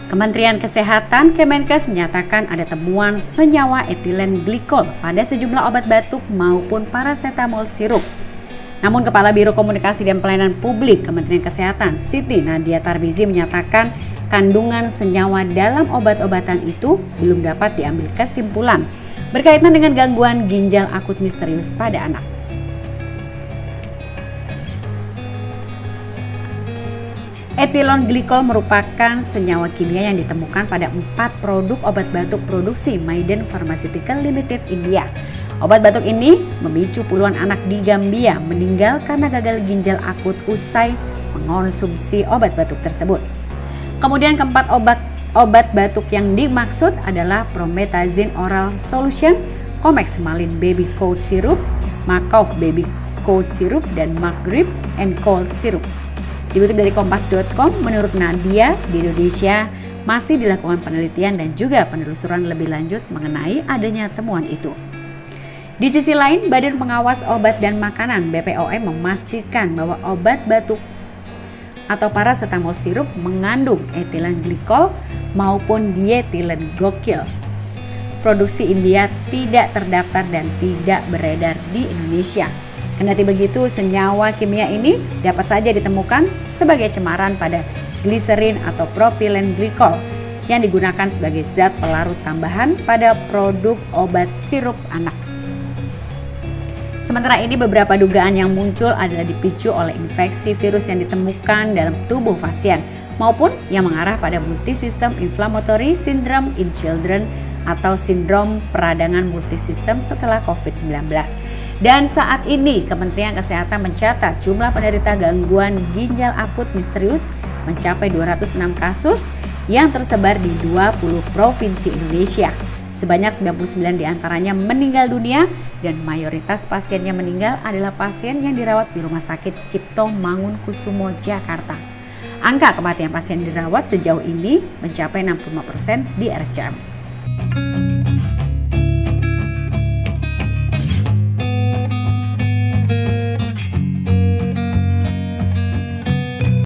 Kementerian Kesehatan Kemenkes menyatakan ada temuan senyawa etilen glikol pada sejumlah obat batuk maupun paracetamol sirup. Namun Kepala Biro Komunikasi dan Pelayanan Publik Kementerian Kesehatan Siti Nadia Tarmizi menyatakan kandungan senyawa dalam obat-obatan itu belum dapat diambil kesimpulan berkaitan dengan gangguan ginjal akut misterius pada anak. Ethylene glycol merupakan senyawa kimia yang ditemukan pada 4 produk obat batuk produksi Maiden Pharmaceutical Limited India. Obat batuk ini memicu puluhan anak di Gambia meninggal karena gagal ginjal akut usai mengonsumsi obat batuk tersebut. Kemudian keempat obat batuk yang dimaksud adalah Promethazine Oral Solution, Comex Malin Baby Cold Syrup, Macov Baby Cold Syrup, dan Macgrip and Cold Syrup. Dikutip dari kompas.com, menurut Nadia, di Indonesia masih dilakukan penelitian dan juga penelusuran lebih lanjut mengenai adanya temuan itu. Di sisi lain, Badan Pengawas Obat dan Makanan (BPOM) memastikan bahwa obat batuk atau paracetamol sirup mengandung etilen glikol maupun dietilen gokil. Produksi India tidak terdaftar dan tidak beredar di Indonesia. Kendati begitu, senyawa kimia ini dapat saja ditemukan sebagai cemaran pada gliserin atau propilen glikol yang digunakan sebagai zat pelarut tambahan pada produk obat sirup anak. Sementara ini, beberapa dugaan yang muncul adalah dipicu oleh infeksi virus yang ditemukan dalam tubuh pasien maupun yang mengarah pada multisystem inflammatory syndrome in children atau sindrom peradangan multisistem setelah COVID-19. Dan saat ini Kementerian Kesehatan mencatat jumlah penderita gangguan ginjal akut misterius mencapai 206 kasus yang tersebar di 20 provinsi Indonesia. Sebanyak 99 diantaranya meninggal dunia dan mayoritas pasien yang meninggal adalah pasien yang dirawat di Rumah Sakit Cipto Mangunkusumo, Jakarta. Angka kematian pasien dirawat sejauh ini mencapai 65% di RSCM.